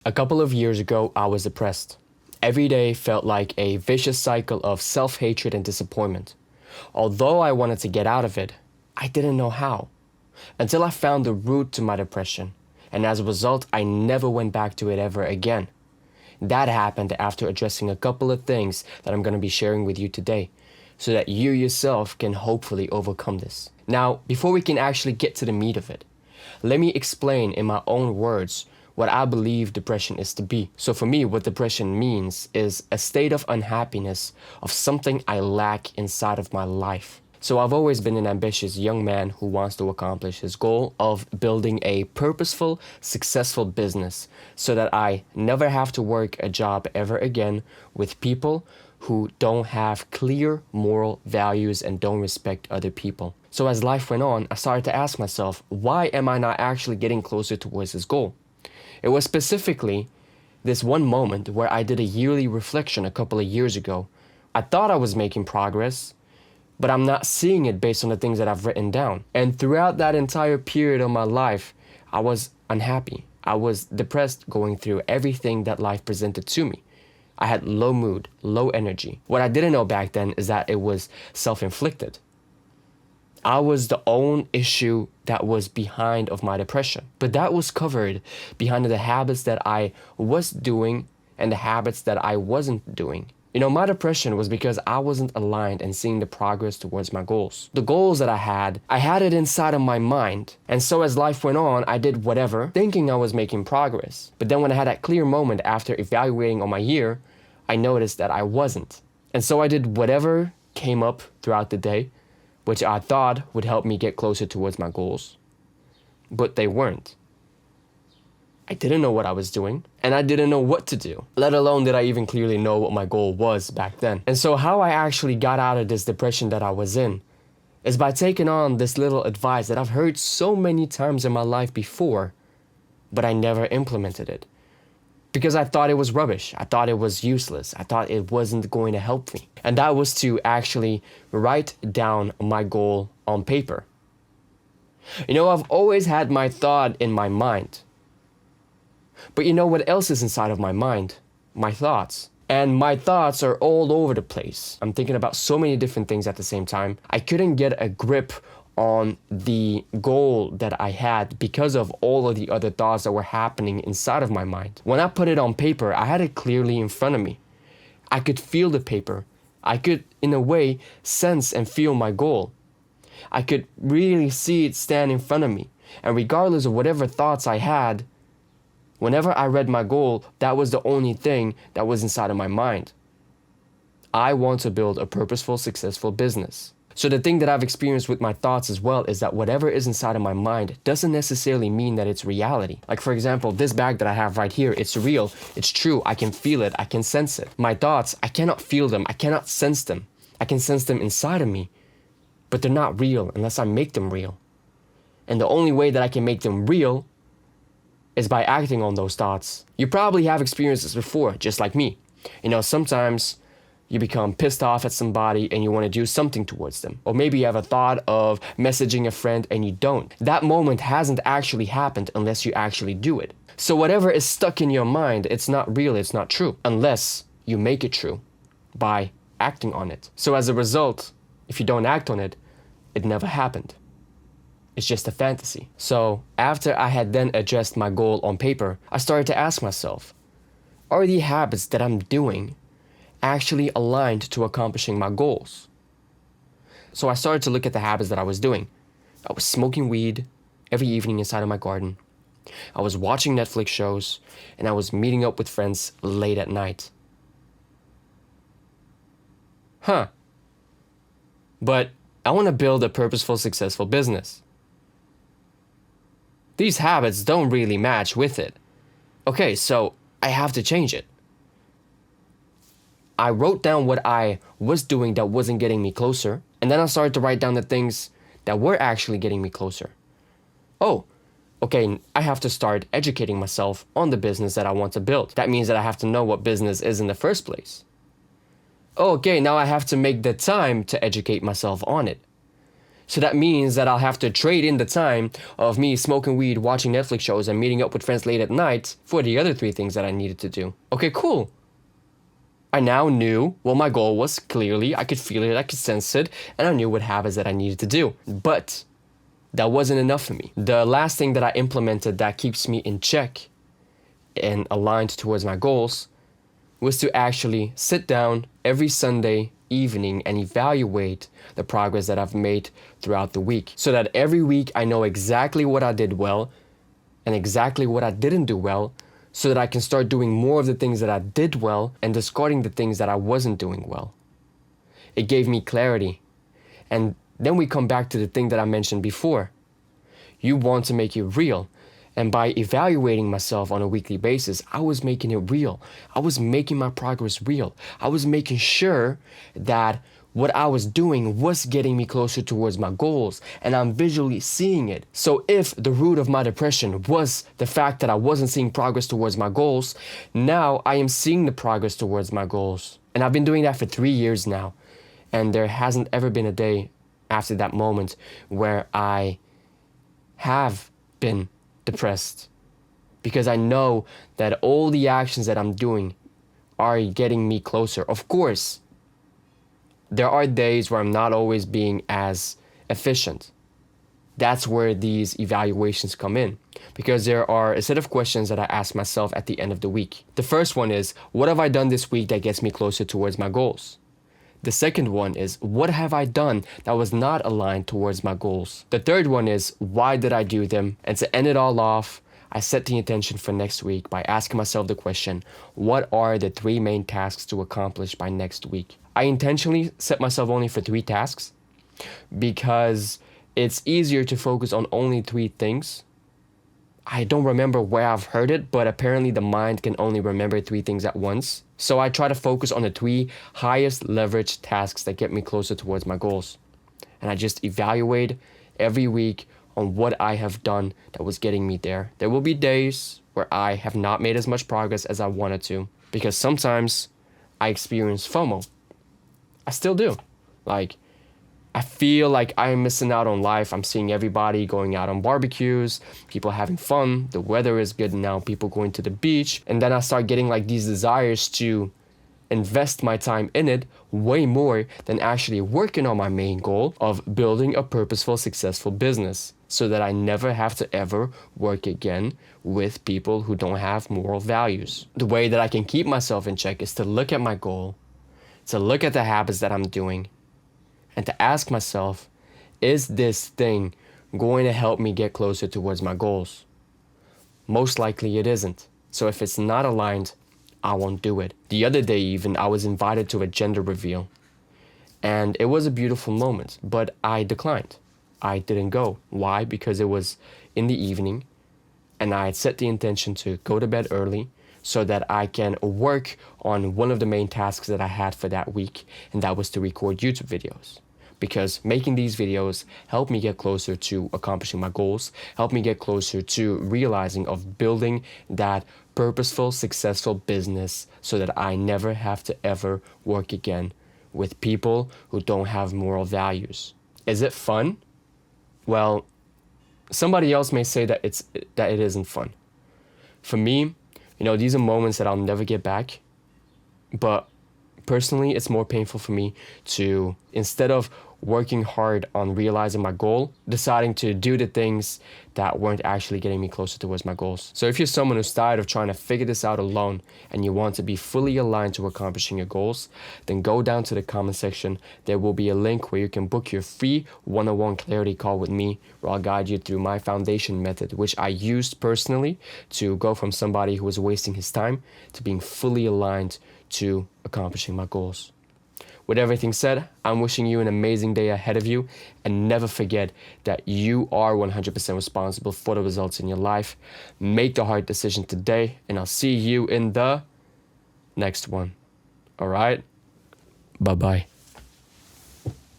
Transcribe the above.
A couple of years ago, I was depressed. Every day felt like a vicious cycle of self-hatred and disappointment. Although I wanted to get out of it, I didn't know how. Until I found the root to my depression, and as a result, I never went back to it ever again. That happened after addressing a couple of things that I'm going to be sharing with you today, so that you yourself can hopefully overcome this. Now, before we can actually get to the meat of it, let me explain in my own words what I believe depression is to be. So for me, what depression means is a state of unhappiness of something I lack inside of my life. So I've always been an ambitious young man who wants to accomplish his goal of building a purposeful, successful business so that I never have to work a job ever again with people who don't have clear moral values and don't respect other people. So as life went on, I started to ask myself, why am I not actually getting closer towards this goal? It was specifically this one moment where I did a yearly reflection a couple of years ago. I thought I was making progress, but I'm not seeing it based on the things that I've written down. And throughout that entire period of my life, I was unhappy. I was depressed going through everything that life presented to me. I had low mood, low energy. What I didn't know back then is that it was self-inflicted. I was the own issue that was behind of my depression. But that was covered behind the habits that I was doing and the habits that I wasn't doing. You know, my depression was because I wasn't aligned and seeing the progress towards my goals. The goals that I had it inside of my mind. And so as life went on, I did whatever, thinking I was making progress. But then when I had that clear moment after evaluating on my year, I noticed that I wasn't. And so I did whatever came up throughout the day, which I thought would help me get closer towards my goals. But they weren't. I didn't know what I was doing, and I didn't know what to do, let alone did I even clearly know what my goal was back then. And so how I actually got out of this depression that I was in is by taking on this little advice that I've heard so many times in my life before, but I never implemented it. Because I thought it was rubbish. I thought it was useless. I thought it wasn't going to help me. And that was to actually write down my goal on paper. You know, I've always had my thought in my mind. But you know what else is inside of my mind? My thoughts. And my thoughts are all over the place. I'm thinking about so many different things at the same time. I couldn't get a grip on the goal that I had because of all of the other thoughts that were happening inside of my mind. When I put it on paper, I had it clearly in front of me. I could feel the paper. I could, in a way, sense and feel my goal. I could really see it stand in front of me. And regardless of whatever thoughts I had, whenever I read my goal, that was the only thing that was inside of my mind. I want to build a purposeful, successful business. So the thing that I've experienced with my thoughts as well is that whatever is inside of my mind doesn't necessarily mean that it's reality. Like for example, this bag that I have right here, it's real, it's true, I can feel it, I can sense it. My thoughts, I cannot feel them, I cannot sense them. I can sense them inside of me, but they're not real unless I make them real. And the only way that I can make them real is by acting on those thoughts. You probably have experienced this before, just like me. You know, sometimes you become pissed off at somebody and you want to do something towards them. Or maybe you have a thought of messaging a friend and you don't. That moment hasn't actually happened unless you actually do it. So whatever is stuck in your mind, it's not real, it's not true, unless you make it true by acting on it. So as a result, if you don't act on it, it never happened. It's just a fantasy. So after I had then addressed my goal on paper, I started to ask myself, are the habits that I'm doing actually aligned to accomplishing my goals? So I started to look at the habits that I was doing. I was smoking weed every evening inside of my garden. I was watching Netflix shows, and I was meeting up with friends late at night. But I want to build a purposeful, successful business. These habits don't really match with it. Okay, so I have to change it. I wrote down what I was doing that wasn't getting me closer, and then I started to write down the things that were actually getting me closer. Oh, okay, I have to start educating myself on the business that I want to build. That means that I have to know what business is in the first place. Oh, okay, now I have to make the time to educate myself on it. So that means that I'll have to trade in the time of me smoking weed, watching Netflix shows, and meeting up with friends late at night for the other 3 things that I needed to do. Okay, cool. I now knew what my goal was clearly. I could feel it, I could sense it, and I knew what habits that I needed to do. But that wasn't enough for me. The last thing that I implemented that keeps me in check and aligned towards my goals was to actually sit down every Sunday evening and evaluate the progress that I've made throughout the week, so that every week I know exactly what I did well and exactly what I didn't do well, so that I can start doing more of the things that I did well and discarding the things that I wasn't doing well. It gave me clarity. And then we come back to the thing that I mentioned before. You want to make it real. And by evaluating myself on a weekly basis, I was making it real. I was making my progress real. I was making sure that what I was doing was getting me closer towards my goals, and I'm visually seeing it. So if the root of my depression was the fact that I wasn't seeing progress towards my goals, now I am seeing the progress towards my goals. And I've been doing that for 3 years now. And there hasn't ever been a day after that moment where I have been depressed, because I know that all the actions that I'm doing are getting me closer. Of course, there are days where I'm not always being as efficient. That's where these evaluations come in, because there are a set of questions that I ask myself at the end of the week. The first one is, what have I done this week that gets me closer towards my goals? The second one is, what have I done that was not aligned towards my goals? The third one is, why did I do them? And to end it all off, I set the intention for next week by asking myself the question, what are the 3 main tasks to accomplish by next week? I intentionally set myself only for 3 tasks because it's easier to focus on only 3 things. I don't remember where I've heard it, but apparently the mind can only remember 3 things at once. So I try to focus on the 3 highest leverage tasks that get me closer towards my goals. And I just evaluate every week on what I have done that was getting me there. There will be days where I have not made as much progress as I wanted to, because sometimes I experience FOMO. I still do. I feel like I'm missing out on life. I'm seeing everybody going out on barbecues, people having fun, the weather is good now, people going to the beach. And then I start getting these desires to invest my time in it way more than actually working on my main goal of building a purposeful, successful business, so that I never have to ever work again with people who don't have moral values. The way that I can keep myself in check is to look at my goal, to look at the habits that I'm doing, and to ask myself, is this thing going to help me get closer towards my goals? Most likely it isn't. So if it's not aligned, I won't do it. The other day even, I was invited to a gender reveal. And it was a beautiful moment, but I declined. I didn't go. Why? Because it was in the evening, and I had set the intention to go to bed early so that I can work on one of the main tasks that I had for that week, and that was to record YouTube videos. Because making these videos helped me get closer to accomplishing my goals, helped me get closer to realizing of building that purposeful, successful business so that I never have to ever work again with people who don't have moral values. Is it fun? Well, somebody else may say that it isn't fun. For me, these are moments that I'll never get back. But personally, it's more painful for me to, instead of working hard on realizing my goal, deciding to do the things that weren't actually getting me closer towards my goals. So if you're someone who's tired of trying to figure this out alone and you want to be fully aligned to accomplishing your goals, then go down to the comment section. There will be a link where you can book your free one-on-one clarity call with me, where I'll guide you through my foundation method, which I used personally to go from somebody who was wasting his time to being fully aligned to accomplishing my goals. With everything said, I'm wishing you an amazing day ahead of you, and never forget that you are 100% responsible for the results in your life. Make the hard decision today, and I'll see you in the next one. All right? Bye-bye.